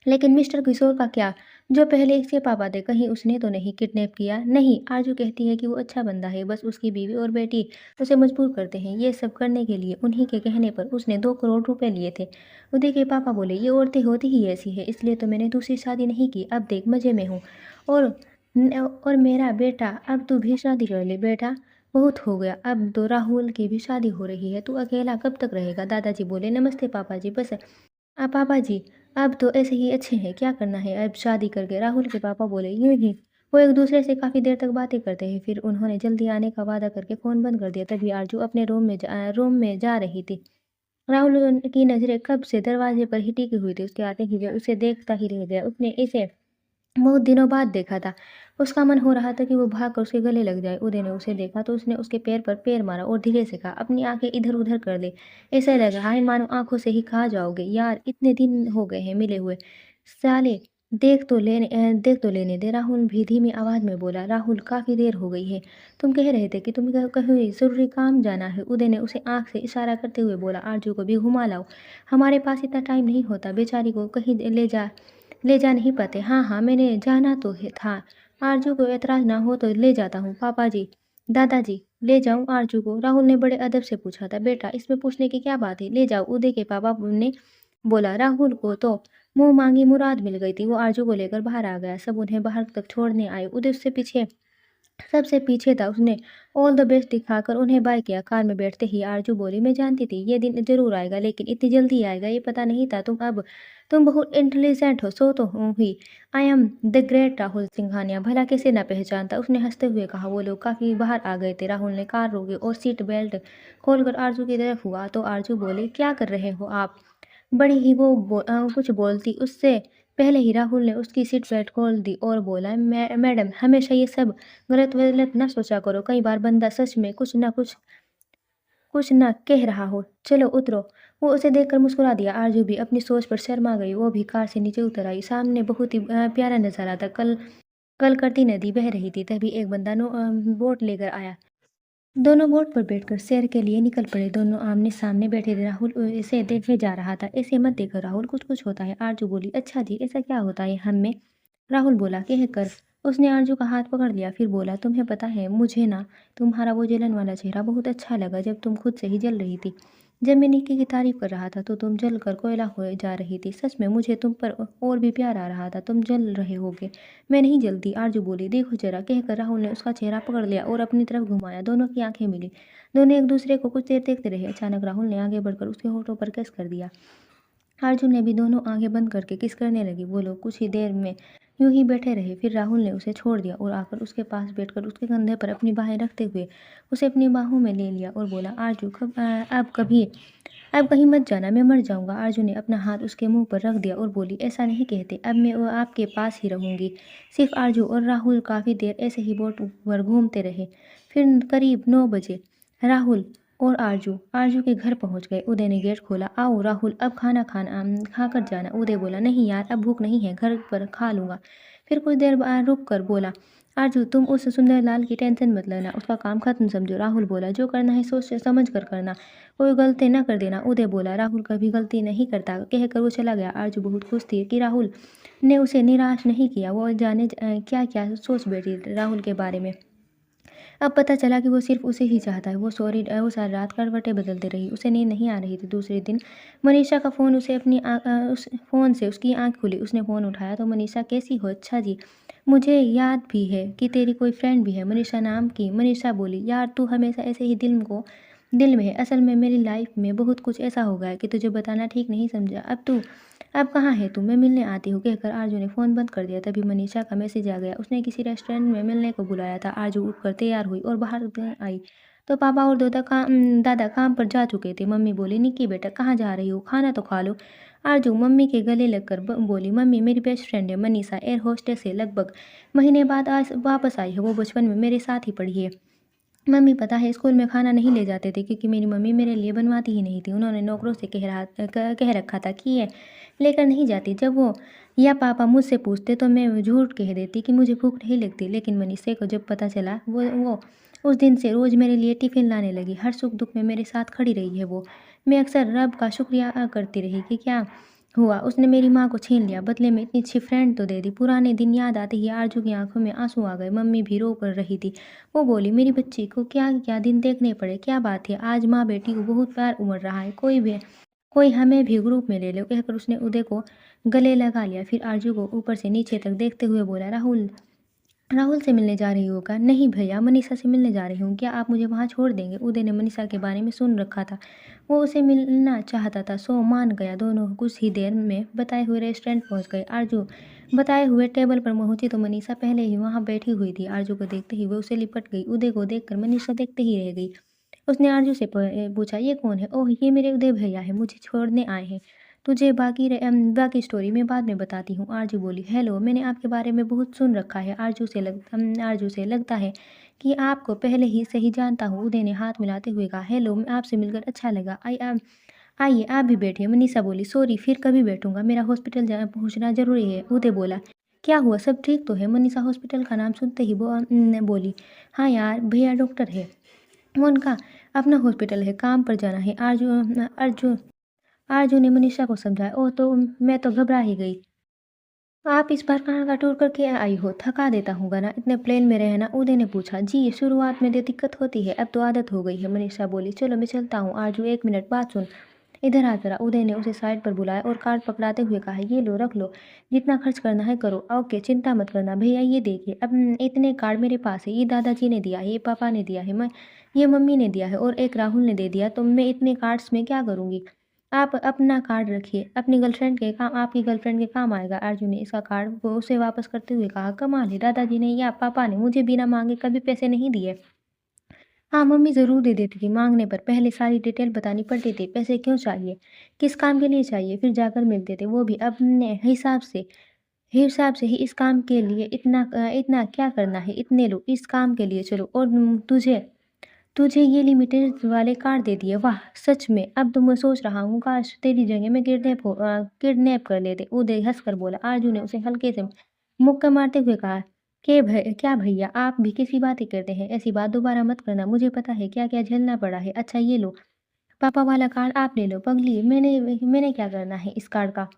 लेकिन मिस्टर किशोर का क्या? जो पहले इसके पापा थे, कहीं उसने तो नहीं किडनैप किया? नहीं, आरजू कहती है कि वो अच्छा बंदा है, बस उसकी बीवी और बेटी उसे मजबूर करते हैं ये सब करने के लिए। उन्हीं के कहने पर उसने 2 करोड़ रुपए लिए थे। उदय के पापा बोले, ये औरतें होती ही ऐसी है, इसलिए तो मैंने दूसरी शादी नहीं की। अब देख, मजे में हूँ। और और मेरा बेटा, अब तू भी शादी कर ले बेटा, बहुत हो गया। अब तो राहुल की भी शादी हो रही है, तू अकेला कब तक रहेगा? दादाजी बोले, नमस्ते पापा जी, बस पापा जी, अब तो ऐसे ही अच्छे हैं, क्या करना है अब शादी करके? राहुल के पापा बोले, यूँ ही। वो एक दूसरे से काफ़ी देर तक बातें करते हैं, फिर उन्होंने जल्दी आने का वादा करके फ़ोन बंद कर दिया। तभी आरजू अपने रूम में जा रही थी। राहुल की नज़रें कब से दरवाजे पर ही टिकी हुई थी। उसके आते ही वह उसे देखता ही रह गया। उसने इसे बहुत दिनों बाद देखा था। उसका मन हो रहा था कि वो भागकर उसके गले लग जाए। उदय ने उसे देखा तो उसने उसके पैर पर पैर मारा और धीरे से कहा, अपनी आंखें इधर-उधर कर ले। ऐसा लग रहा है मानो आँखों से ही खा जाओगे। यार, इतने दिन हो गए हैं मिले हुए। साले देख तो लेने दे, राहुल भी धीमी आवाज़ में बोला। राहुल, काफ़ी देर हो गई है। तुम कह रहे थे कि तुम्हें कहीं ज़रूरी काम जाना है। उदय ने उसे आँख से इशारा करते हुए बोला। आरजू को भी घुमा लाओ। हमारे पास इतना टाइम नहीं होता, बेचारी को कहीं ले जा नहीं पाते। हाँ हाँ, मैंने जाना तो था। आरजू को एतराज़ ना हो तो ले जाता हूँ। पापा जी, दादाजी, ले जाऊँ आरजू को? राहुल ने बड़े अदब से पूछा था। बेटा, इसमें पूछने की क्या बात है, ले जाओ, उदय के पापा ने बोला। राहुल को तो मुँह मांगी मुराद मिल गई थी। वो आरजू को लेकर बाहर आ गया। सब उन्हें बाहर तक छोड़ने आए। उदय उससे पीछे सबसे पीछे था। उसने ऑल द बेस्ट दिखाकर उन्हें बाय किया। कार में बैठते ही आरजू बोली, मैं जानती थी ये दिन ज़रूर आएगा, लेकिन इतनी जल्दी आएगा ये पता नहीं था। तुम बहुत इंटेलिजेंट हो। सो तो हूँ ही। I am the great Rahul Singhania. भला कैसे ना पहचानता, उसने हंसते हुए कहा। वो लोग काफ़ी बाहर आ गए थे। राहुल ने कार रोकी और सीट बेल्ट खोलकर आरजू की तरफ हुआ तो आरजू बोले, क्या कर रहे हो आप? बड़ी ही कुछ बोलती उससे पहले ही राहुल ने उसकी सीट बेल्ट खोल दी और बोला, मैडम, हमेशा ये सब गलत वलत ना सोचा करो। कई बार बंदा सच में कुछ ना कह रहा हो। चलो उतरो। वो उसे देखकर मुस्कुरा दिया। आरजू भी अपनी सोच पर शर्मा गई। वो भी कार से नीचे उतर आई। सामने बहुत ही प्यारा नजारा था। कल करती नदी बह रही थी। तभी एक बंदा बोट लेकर आया। दोनों बोट पर बैठकर सैर के लिए निकल पड़े। दोनों आमने सामने बैठे थे। राहुल इसे देखे जा रहा था। ऐसे मत देखो राहुल, कुछ कुछ होता है। आरजू बोली, अच्छा जी, ऐसा क्या होता है हम में? राहुल बोला, कहकर उसने आरजू का हाथ पकड़ लिया। फिर बोला, तुम्हें पता है, मुझे ना तुम्हारा वो जलन वाला चेहरा बहुत अच्छा लगा जब तुम खुद से ही जल रही थी। जब मैं निक्की की तारीफ कर रहा था तो तुम जल कर कोयला हो जा रही थी। सच में मुझे तुम पर और भी प्यार आ रहा था। तुम जल रहे होगे, मैं नहीं जलती। आरजू बोली, देखो जरा, कहकर राहुल ने उसका चेहरा पकड़ लिया और अपनी तरफ घुमाया। दोनों की आंखें मिली। दोनों एक दूसरे को कुछ देर देखते रहे। अचानक राहुल ने आगे बढ़कर उसके होठों पर किस कर दिया। अर्जुन ने भी दोनों आंखें बंद करके किस करने लगी। वो लोग कुछ ही देर में यूं ही बैठे रहे। फिर राहुल ने उसे छोड़ दिया और आकर उसके पास बैठकर उसके कंधे पर अपनी बाहें रखते हुए उसे अपनी बाहों में ले लिया और बोला, आरजू, अब कहीं मत जाना, मैं मर जाऊंगा। आरजू ने अपना हाथ उसके मुंह पर रख दिया और बोली, ऐसा नहीं कहते, अब मैं वो आपके पास ही रहूंगी। सिर्फ आरजू और राहुल काफ़ी देर ऐसे ही बोट पर घूमते रहे। फिर करीब 9 बजे राहुल और आरजू के घर पहुंच गए। उदय ने गेट खोला। आओ राहुल, अब खाना खा कर जाना। उदय बोला, नहीं यार, अब भूख नहीं है, घर पर खा लूंगा। फिर कुछ देर बाद रुक कर बोला, आरजू, तुम उस सुंदर लाल की टेंशन मत लेना, उसका काम खत्म समझो। राहुल बोला, जो करना है सोच समझ कर करना, कोई गलती न कर देना। उदय बोला, राहुल कभी गलती नहीं करता, कहकर वो चला गया। आरजू बहुत खुश थी कि राहुल ने उसे निराश नहीं किया। वो जाने क्या क्या सोच बैठी राहुल के बारे में। अब पता चला कि वो सिर्फ उसे ही चाहता है। वो सारी रात करवटें बदलती रही। उसे नींद नहीं आ रही थी। दूसरे दिन मनीषा का फ़ोन उसे उस फ़ोन से उसकी आँख खुली। उसने फ़ोन उठाया तो, मनीषा कैसी हो? अच्छा जी, मुझे याद भी है कि तेरी कोई फ्रेंड भी है मनीषा नाम की। मनीषा बोली, यार तू हमेशा ऐसे ही दिल में है। असल में मेरी लाइफ में बहुत कुछ ऐसा हो गया कि तुझे बताना ठीक नहीं समझा। अब कहाँ है तू? मैं मिलने आती हूँ, कहकर आरजू ने फ़ोन बंद कर दिया। तभी मनीषा का मैसेज आ गया। उसने किसी रेस्टोरेंट में मिलने को बुलाया था। आरजू उठकर तैयार हुई और बाहर आई तो पापा और दादा काम पर जा चुके थे। मम्मी बोली, निक्की बेटा, कहाँ जा रही हो? खाना तो खा लो। आरजू मम्मी के गले लगकर बोली, मम्मी, मेरी बेस्ट फ्रेंड है मनीषा, एयर होस्टेस है, लगभग महीने बाद आज वापस आई है। वो बचपन में मेरे साथ ही पढ़ी है। मम्मी, पता है, स्कूल में खाना नहीं ले जाते थे क्योंकि मेरी मम्मी मेरे लिए बनवाती ही नहीं थी। उन्होंने नौकरों से कह रखा था कि ये लेकर नहीं जाती। जब वो या पापा मुझसे पूछते तो मैं झूठ कह देती कि मुझे भूख नहीं लगती। लेकिन मनीषा को जब पता चला, वो उस दिन से रोज़ मेरे लिए टिफ़िन लाने लगी। हर सुख दुख में मेरे साथ खड़ी रही है वो। मैं अक्सर रब का शुक्रिया करती रही कि क्या हुआ, उसने मेरी माँ को छीन लिया, बदले में इतनी अच्छी फ्रेंड तो दे दी। पुराने दिन याद आते ही आरजू की आंखों में आंसू आ गए। मम्मी भी रो पड़ रही थी। वो बोली, मेरी बच्ची को क्या क्या दिन देखने पड़े, क्या बात है, आज माँ बेटी को बहुत प्यार उमड़ रहा है। कोई हमें भी ग्रुप में ले लो, कहकर उसने उदय को गले लगा लिया। फिर आरजू को ऊपर से नीचे तक देखते हुए बोला, राहुल राहुल से मिलने जा रही हो क्या? नहीं भैया, मनीषा से मिलने जा रही हूँ। क्या आप मुझे वहाँ छोड़ देंगे? उदय ने मनीषा के बारे में सुन रखा था। वो उसे मिलना चाहता था, सो मान गया। दोनों कुछ ही देर में बताए हुए रेस्टोरेंट पहुँच गए। आरजू बताए हुए टेबल पर पहुंची तो मनीषा पहले ही वहाँ बैठी हुई थी। आरजू को देखते ही वो उसे लिपट गई। उदय को देखकर मनीषा देखते ही रह गई। उसने आरजू से पूछा, ये कौन है? ओह, ये मेरे उदय भैया है, मुझे छोड़ने आए हैं। तुझे बाकी स्टोरी मैं बाद में बताती हूँ। आरजू बोली, हेलो, मैंने आपके बारे में बहुत सुन रखा है। आरजू से लगता है कि आपको पहले ही से ही जानता हूँ। उदय ने हाथ मिलाते हुए कहा, हेलो, आपसे मिलकर अच्छा लगा। आइए आप भी बैठिए, मनीषा बोली। सॉरी, फिर कभी बैठूंगा, मेरा हॉस्पिटल पहुंचना जरूरी है। उदय बोला। क्या हुआ, सब ठीक तो है? मनीषा हॉस्पिटल का नाम सुनते ही बोली। हाँ यार, भैया डॉक्टर है, वो उनका अपना हॉस्पिटल है, काम पर जाना है। आरजू अर्जु आरजू ने मनीषा को समझाया। ओह, तो मैं तो घबरा ही गई। आप इस बार कहाँ का टूर करके आई हो? थका देता होगा ना इतने प्लेन में रहना? उदय ने पूछा। जी, शुरुआत में तो दिक्कत होती है, अब तो आदत हो गई है, मनीषा बोली। चलो मैं चलता हूँ। आरजू, एक मिनट, बात सुन, इधर आ जरा। उदय ने उसे साइड पर बुलाया और कार्ड पकड़ाते हुए कहा। ये लो, रख लो, जितना खर्च करना है करो। ओके, चिंता मत करना भैया। ये देखिए, अब इतने कार्ड मेरे पास है। ये दादाजी ने दिया है, ये पापा ने दिया है, मैं ये मम्मी ने दिया है, और एक राहुल ने दे दिया। तो मैं इतने कार्ड्स में क्या करूँगी? आप अपना कार्ड रखिए, अपनी गर्लफ्रेंड के काम, आपकी गर्लफ्रेंड के काम आएगा। अर्जुन ने इसका कार्ड को उसे वापस करते हुए कहा। कमाल है, दादाजी ने या पापा ने मुझे बिना मांगे कभी पैसे नहीं दिए। हाँ, मम्मी ज़रूर दे देती थी माँगने पर, पहले सारी डिटेल बतानी पड़ती थी, पैसे क्यों चाहिए, किस काम के लिए चाहिए, फिर जाकर मिलते थे, वो भी अपने हिसाब से ही। इस काम के लिए इतना क्या करना है, इतने लो, इस काम के लिए चलो। और तुझे तुझे ये लिमिटेड वाले कार्ड दे दिए, वाह सच में। अब तो मैं सोच रहा हूँ, काश तेरी जगह मैं किडनैप कर लेते। उदय हंसकर बोला। आरजू ने उसे हल्के से मुक्का मारते हुए कहा। क्या भैया, आप भी किसी बात ही करते हैं, ऐसी बात दोबारा मत करना, मुझे पता है क्या क्या झेलना पड़ा है। अच्छा ये लो, पापा वाला कार्ड आप ले लो। पगली, मैंने मैंने क्या करना है इस कार्ड का?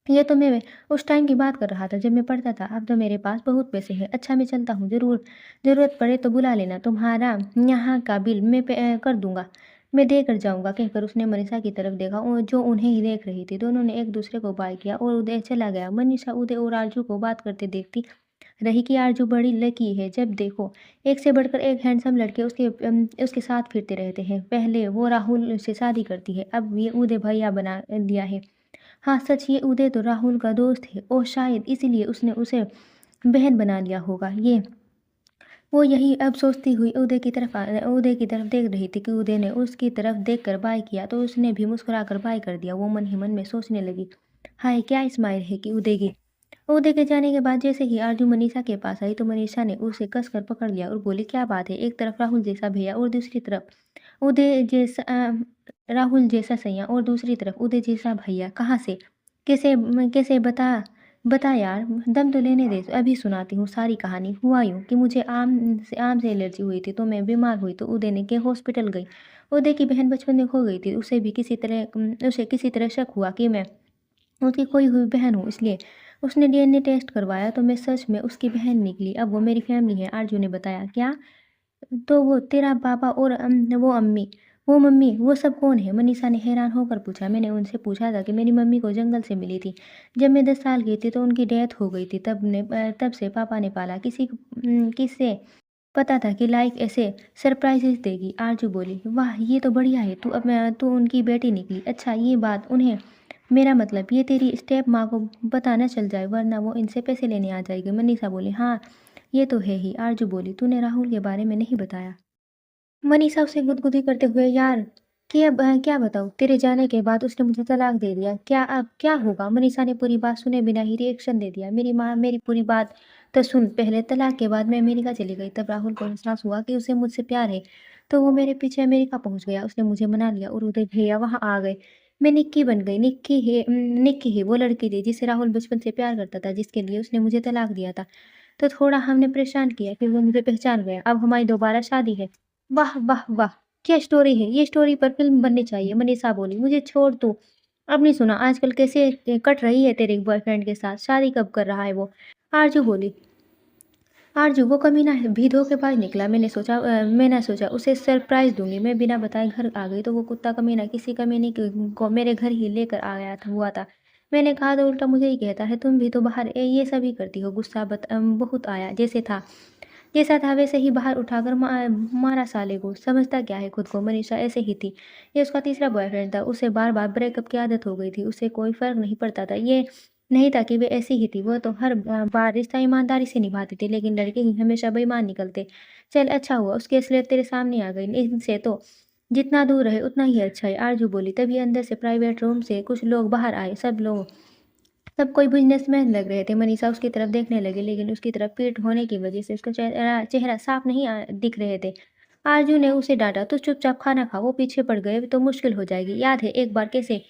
ये तो मैं उस टाइम की बात कर रहा था जब मैं पढ़ता था, अब तो मेरे पास बहुत पैसे हैं। अच्छा मैं चलता हूँ, ज़रूरत पड़े तो बुला लेना, तुम्हारा यहाँ का बिल मैं कर दूंगा, मैं दे कर जाऊंगा, कहकर उसने मनीषा की तरफ देखा, जो उन्हें ही देख रही थी। दोनों ने एक दूसरे को बाय किया और उदय चला गया। मनीषा उदय और आरजू को बात करते देखती रही कि आरजू बड़ी लकी है, जब देखो एक से बढ़कर एक हैंडसम लड़के उसके साथ फिरते रहते हैं। पहले वो राहुल से शादी करती है, अब ये उदय भैया बना लिया है। हाँ सच, ये उदय तो राहुल का दोस्त है, और शायद इसीलिए उसने उसे बहन बना लिया होगा। ये वो यही अब सोचती हुई उदय की तरफ देख रही थी कि उदय ने उसकी तरफ देखकर बाय किया तो उसने भी मुस्कुराकर बाय कर दिया। वो मन ही मन में सोचने लगी, हाय क्या स्माइल है कि उदय की। उदय के जाने के बाद जैसे ही आरजू मनीषा के पास आई तो मनीषा ने उसे कसकर पकड़ लिया और बोली, क्या बात है, एक तरफ राहुल जैसा भैया और दूसरी तरफ उदय जैसा राहुल जैसा सैया, और दूसरी तरफ उदय जैसा भैया, कहाँ से, कैसे बता यार, दम तो लेने दे, अभी सुनाती हूँ सारी कहानी। हुआ यूँ कि मुझे आम से एलर्जी हुई थी, तो मैं बीमार हुई, तो उदय ने के हॉस्पिटल गई। उदय की बहन बचपन में खो गई थी, उसे किसी तरह शक हुआ कि मैं उसकी खोई हुई बहन हूँ, इसलिए उसने डीएनए टेस्ट करवाया, तो मैं सच में उसकी बहन निकली। अब वो मेरी फैमिली है। आरजू ने बताया। क्या? तो वो तेरा पापा और वो मम्मी, वो सब कौन है? मनीषा ने हैरान होकर पूछा। मैंने उनसे पूछा था कि मेरी मम्मी को जंगल से मिली थी, जब मैं 10 साल की थी तो उनकी डेथ हो गई थी, तब से पापा ने पाला। किससे पता था कि लाइफ ऐसे सरप्राइजेस देगी? आरजू बोली। वाह, ये तो बढ़िया है, तू उनकी बेटी निकली। अच्छा, ये बात उन्हें, मेरा मतलब ये तेरी स्टेप माँ को पता न चल जाए, वरना वो इनसे पैसे लेने आ जाएगी। मनीषा बोली। हाँ, ये तो है ही। आरजू बोली। तूने राहुल के बारे में नहीं बताया? मनीषा उसे गुदगुदी करते हुए। यार, कि अब क्या बताऊँ, तेरे जाने के बाद उसने मुझे तलाक दे दिया। क्या अब क्या होगा? मनीषा ने पूरी बात सुने बिना ही रिएक्शन दे दिया। मेरी माँ, मेरी पूरी बात तो सुन पहले। तलाक के बाद मैं अमेरिका चली गई, तब राहुल को एहसास हुआ कि उसे मुझसे प्यार है, तो वो मेरे पीछे अमेरिका पहुंच गया। उसने मुझे मना लिया और उदय भैया वहाँ आ गए। मैं निक्की बन गई। निक्की ही वो लड़की थी जिससे राहुल बचपन से प्यार करता था, जिसके लिए उसने मुझे तलाक दिया था। तो थोड़ा हमने परेशान किया, फिर वो मुझे पहचान गया। अब हमारी दोबारा शादी है। वाह वाह वाह, क्या स्टोरी है, ये स्टोरी पर फिल्म बननी चाहिए। मनीषा बोली। मुझे छोड़ तू, अब नहीं सुना। आजकल कैसे कट रही है तेरे बॉयफ्रेंड के साथ, शादी कब कर रहा है वो? आरजू बोली। आरजू, वो कमीना भी धोखेबाज निकला। मैंने सोचा उसे सरप्राइज दूंगी, मैं बिना बताए घर आ गई तो वो कुत्ता कमीना किसी कमीने को मेरे घर ही लेकर आ गया था हुआ था। मैंने कहा तो उल्टा मुझे ही कहता है, तुम भी तो बाहर ये सभी करती हो। गुस्सा बहुत आया। जैसा था वैसे ही बाहर उठाकर मारा साले को। समझता क्या है खुद को? मनीषा ऐसे ही थी। ये उसका तीसरा बॉयफ्रेंड था। उसे बार बार ब्रेकअप की आदत हो गई थी। उसे कोई फर्क नहीं पड़ता था। ये नहीं था कि वे ऐसी ही थी। वो तो हर बार रिश्ता ईमानदारी से निभाती थी, लेकिन लड़के ही हमेशा बेईमान निकलते। चल अच्छा हुआ उसकी असलियत तेरे सामने आ गई। इनसे तो जितना दूर रहे उतना ही अच्छा है। आरजू बोली। तभी अंदर से प्राइवेट रूम से कुछ लोग बाहर आए। सब कोई बिजनेसमैन लग रहे थे। मनीषा उसकी तरफ देखने लगी, लेकिन उसकी तरफ पीठ होने की वजह से उसका चेहरा चेहरा साफ नहीं दिख रहे थे। आरजू ने उसे डांटा, तो चुपचाप खाना खा, वो पीछे पड़ गए तो मुश्किल हो जाएगी। याद है एक बार कैसे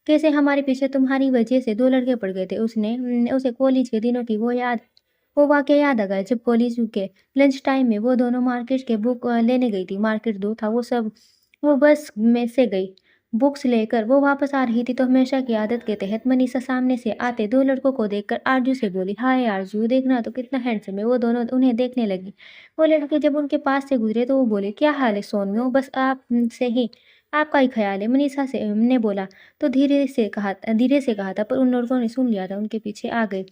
कैसे हमारे पीछे तुम्हारी वजह से 2 लड़के पड़ गए थे। उसे कॉलेज के दिनों की वो वाक़या याद आ गया जब कॉलेज के लंच टाइम में वो दोनों मार्केट के बुक लेने गई थी। मार्केट दूर था, वो बस में से गई। बुक्स लेकर वो वापस आ रही थी तो हमेशा की आदत के तहत मनीषा सामने से आते 2 लड़कों को देखकर आरजू से बोली, हाय आरजू, देखना तो कितना हैंडसम है। वो दोनों उन्हें देखने लगी। वो लड़के जब उनके पास से गुजरे तो वो बोले, क्या हाल है सोनू? बस आपका ही ख्याल है, मनीषा से ने बोला तो धीरे से कहा था, पर उन लड़कों ने सुन लिया था। उनके पीछे आ गए।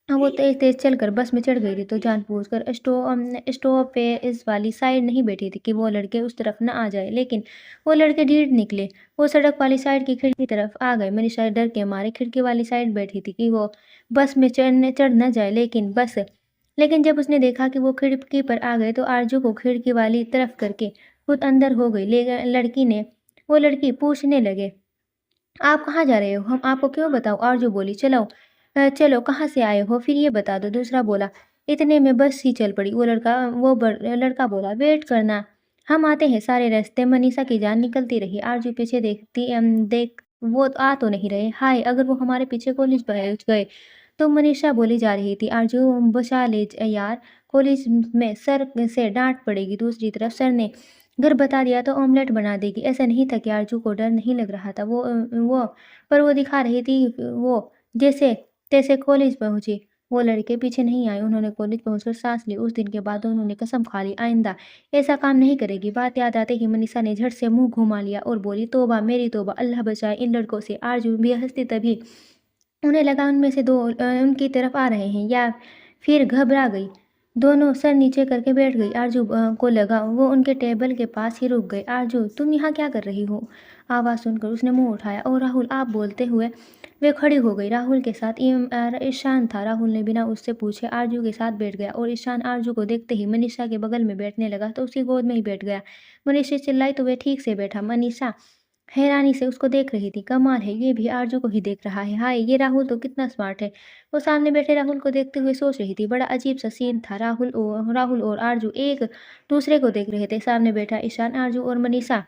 हाँ, वो तेज़-तेज़ चलकर बस में चढ़ गई थी तो जानबूझकर स्टॉप पे इस वाली साइड नहीं बैठी थी कि वो लड़के उस तरफ ना आ जाएँ, लेकिन वो लड़के ढीठ निकले। वो सड़क वाली साइड की खिड़की तरफ आ गए। मनीषा डर के मारे खिड़की वाली साइड बैठी थी कि वो बस में चढ़ ना जाए, लेकिन जब उसने देखा कि वो खिड़की पर आ गए तो आरज़ू को खिड़की वाली तरफ करके खुद अंदर हो गई। ले वो लड़की पूछने लगे, आप कहाँ जा रहे हो? हम आपको क्यों बताऊँ? आरज़ू बोली, चलो कहाँ से आए हो फिर ये बता दो। दूसरा बोला, इतने में बस ही चल पड़ी। लड़का बोला, वेट करना, हम आते हैं। सारे रास्ते मनीषा की जान निकलती रही। आरज़ू पीछे देख वो आ तो नहीं रहे। हाय, अगर वो हमारे पीछे कॉलेज पहुँच गए तो। मनीषा बोली जा रही थी। आरज़ू, बचा ले यार, कॉलेज में सर से डाँट पड़ेगी। दूसरी तरफ सर ने घर बता दिया तो ऑमलेट बना देगी। ऐसा नहीं था कि आरज़ू को डर नहीं लग रहा था। वो दिखा रही थी। वो जैसे तैसे कॉलेज पहुँची। वो लड़के पीछे नहीं आए। उन्होंने कॉलेज पहुँचकर सांस ली। उस दिन के बाद उन्होंने कसम खा ली, आइंदा ऐसा काम नहीं करेगी। बात याद आते ही मनीषा ने झट से मुँह घुमा लिया और बोली, तौबा मेरी तौबा, अल्लाह बचाए इन लड़कों से। आरज़ू भी हँसती, तभी उन्हें लगा उनमें से 2 उनकी तरफ आ रहे हैं, या फिर घबरा गई। दोनों सर नीचे करके बैठ गई। आरज़ू को लगा वो उनके टेबल के पास ही रुक गए। आरज़ू, तुम यहाँ क्या कर रही हो? आवाज़ सुनकर उसने मुँह उठाया और राहुल, आप बोलते हुए वे खड़ी हो गई। राहुल के साथ ईशान था। राहुल ने बिना उससे पूछे आरज़ू के साथ बैठ गया और ईशान आरज़ू को देखते ही मनीषा के बगल में बैठने लगा तो उसकी गोद में ही बैठ गया। मनीषा चिल्लाई तो वे ठीक से बैठा। मनीषा हैरानी से उसको देख रही थी। कमाल है, ये भी आरज़ू को ही देख रहा है। हाय, ये राहुल तो कितना स्मार्ट है। वो सामने बैठे राहुल को देखते हुए सोच रही थी। बड़ा अजीब सा सीन था। राहुल और आरज़ू एक दूसरे को देख रहे थे। सामने बैठा ईशान, आरज़ू और मनीषा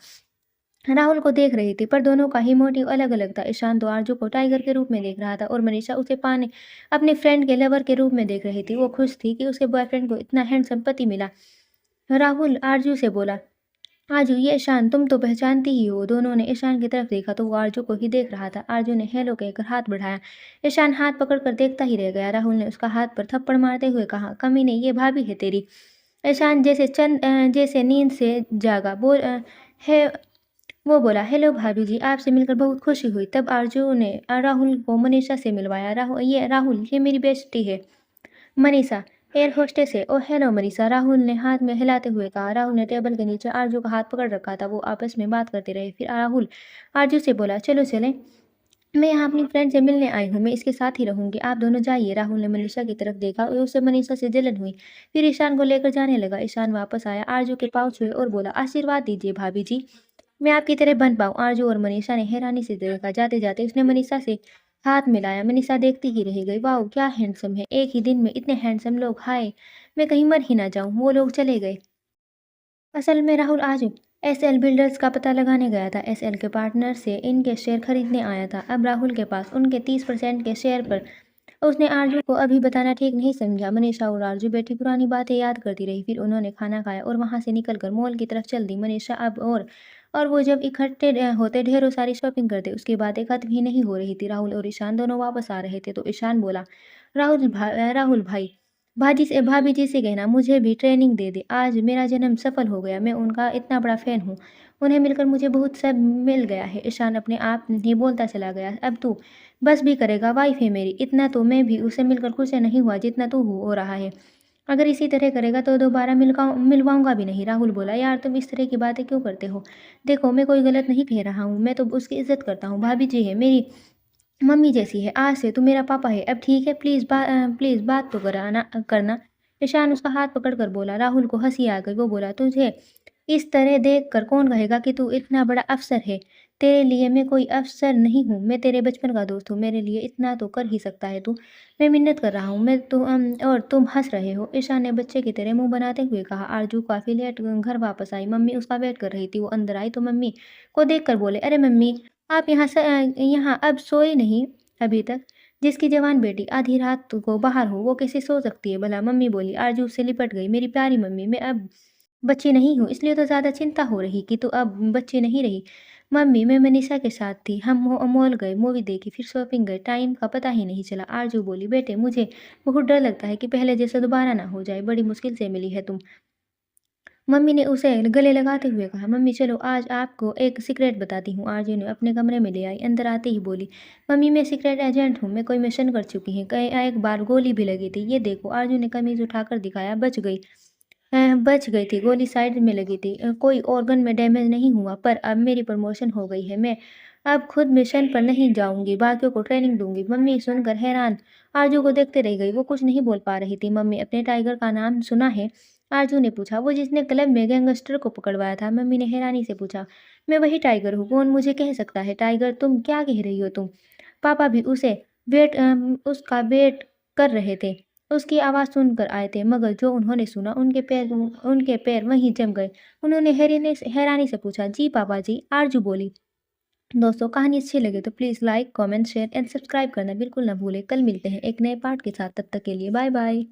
राहुल को देख रही थी, पर दोनों का ही मोटिव अलग-अलग था। ईशान तो आरज़ू को टाइगर के रूप में देख रहा था और मनीषा उसे पाने अपने फ्रेंड के लवर के रूप में देख रही थी। वो खुश थी कि उसके बॉयफ्रेंड को इतना हैंडसम पति मिला। राहुल आरज़ू से बोला, आरज़ू, ये ईशान तुम तो पहचानती ही हो। दोनों ने ईशान की तरफ देखा तो वो आरज़ू को ही देख रहा था। आरज़ू ने हेलो कहकर हाथ बढ़ाया। ईशान हाथ पकड़कर देखता ही रह गया। राहुल ने उसका हाथ पर थप्पड़ मारते हुए कहा, कमीने, ये भाभी है तेरी। ईशान जैसे नींद से जागा है वो बोला, हेलो भाभी जी, आपसे मिलकर बहुत खुशी हुई। तब आरज़ू ने राहुल को मनीषा से मिलवाया। राहुल, ये मेरी बेस्टी है मनीषा, एयर होस्टेस है। ओह हेलो मनीषा, राहुल ने हाथ में हिलाते हुए कहा। राहुल ने टेबल के नीचे आरज़ू का हाथ पकड़ रखा था। वो आपस में बात करते रहे। फिर राहुल आरज़ू से बोला, चलो चलें, मैं यहाँ अपनी फ्रेंड से मिलने आई हूँ। मैं इसके साथ ही रहूँगी, आप दोनों जाइए। राहुल ने मनीषा की तरफ देखा और उसे मनीषा से जलन हुई। फिर ईशान को लेकर जाने लगा। ईशान वापस आया, आरज़ू के पाँव छुए और बोला, आशीर्वाद दीजिए भाभी जी, मैं आपकी तरह बन पाऊँ। आरज़ू और मनीषा ने हैरानी से देखा। जाते जाते उसने मनीषा से हाथ मिलाया। मनीषा देखती ही रह गई। वाह, क्या हैंडसम है, एक ही दिन में इतने हैंडसम लोग। हाय, मैं कहीं मर ही ना जाऊँ। वो लोग चले गए। असल में राहुल आज एसएल बिल्डर्स का पता लगाने गया था। एसएल के पार्टनर से इनके शेयर खरीदने आया था। अब राहुल के पास उनके 30% के शेयर पर। उसने आरज़ू को अभी बताना ठीक नहीं समझा। मनीषा और आरज़ू बैठी पुरानी बातें याद करती रही। फिर उन्होंने खाना खाया और वहाँ से निकलकर मॉल की तरफ चल दी। मनीषा अब और वो जब इकट्ठे होते ढेरों सारी शॉपिंग करते। उसकी बातें खत्म ही नहीं हो रही थी। राहुल और ईशान दोनों वापस आ रहे थे तो ईशान बोला, राहुल भाई, भाभी जी से कहना मुझे भी ट्रेनिंग दे दे। आज मेरा जन्म सफल हो गया। मैं उनका इतना बड़ा फ़ैन हूँ। उन्हें मिलकर मुझे बहुत सब मिल गया है। ईशान अपने आप ही बोलता चला गया। अब तू बस भी करेगा, वाइफ है मेरी। इतना तो मैं भी उससे मिलकर खुश नहीं हुआ जितना तू हो रहा है। अगर इसी तरह करेगा तो दोबारा मिलवाऊंगा भी नहीं। राहुल बोला, यार तुम इस तरह की बातें क्यों करते हो? देखो, मैं कोई गलत नहीं कह रहा हूँ। मैं तो उसकी इज्जत करता हूँ। भाभी जी है मेरी मम्मी जैसी है। आज से तू मेरा पापा है। अब ठीक है, प्लीज़ बात तो करना। ईशान उसका हाथ पकड़कर बोला। राहुल को हंसी आ गई। वो बोला, तुझे इस तरह देख कर कौन कहेगा कि तू इतना बड़ा अफसर है? तेरे लिए मैं कोई अफ़सर नहीं हूँ, मैं तेरे बचपन का दोस्त हूँ, मेरे लिए इतना तो कर ही सकता है तू। मैं मिन्नत कर रहा हूँ, मैं तो और तुम हँस रहे हो। ईशा ने बच्चे की तरह मुँह बनाते हुए कहा। आरज़ू काफ़ी लेट घर वापस आई, मम्मी उसका वेट कर रही थी। वो अंदर आई तो मम्मी को देखकर बोले, अरे मम्मी, आप यहाँ अब सोए नहीं अभी तक? जिसकी जवान बेटी आधी रात को बाहर हो, वो कैसे सो सकती है भला? मम्मी बोली। आरज़ू उससे लिपट गई। मेरी प्यारी मम्मी, मैं अब बच्ची नहीं हूँ, इसलिए तो ज़्यादा चिंता हो रही कि तू अब बच्ची नहीं रही। मम्मी, मैं मनीषा के साथ थी, हम मॉल गए, मूवी देखी, फिर शॉपिंग गए, टाइम का पता ही नहीं चला। आरज़ू बोली, बेटे मुझे बहुत डर लगता है कि पहले जैसा दोबारा ना हो जाए, बड़ी मुश्किल से मिली है तुम। मम्मी ने उसे गले लगाते हुए कहा, मम्मी चलो आज आपको एक सीक्रेट बताती हूँ। आरज़ू ने अपने कमरे में ले आई, अंदर आते ही बोली, मम्मी मैं सीक्रेट एजेंट हूँ, मैं कोई मिशन कर चुकी हूँ, कई एक बार गोली भी लगी थी, ये देखो। आरज़ू ने कमीज़ उठाकर दिखाया, बच गई थी, गोली साइड में लगी थी। कोई ऑर्गन में डैमेज नहीं हुआ, पर अब मेरी प्रमोशन हो गई है, मैं अब खुद मिशन पर नहीं जाऊँगी, बाकियों को ट्रेनिंग दूँगी। मम्मी सुनकर हैरान आरज़ू को देखते रह गई, वो कुछ नहीं बोल पा रही थी। मम्मी, अपने टाइगर का नाम सुना है? आरज़ू ने पूछा। वो जिसने क्लब में गैंगस्टर को पकड़वाया था। मम्मी ने हैरानी से पूछा। मैं वही टाइगर हूँ, कौन मुझे कह सकता है टाइगर? तुम क्या कह रही हो तुम? पापा भी उसका वेट कर रहे थे। उसकी आवाज़ सुनकर आए थे, मगर जो उन्होंने सुना उनके पैर वहीं जम गए। उन्होंने हैरानी से पूछा, जी पापा जी? आरज़ू बोली। दोस्तों, कहानी अच्छी लगे तो please like, comment, share and subscribe करना बिल्कुल ना भूलें। कल मिलते हैं एक नए पार्ट के साथ, तब तक के लिए बाय बाय।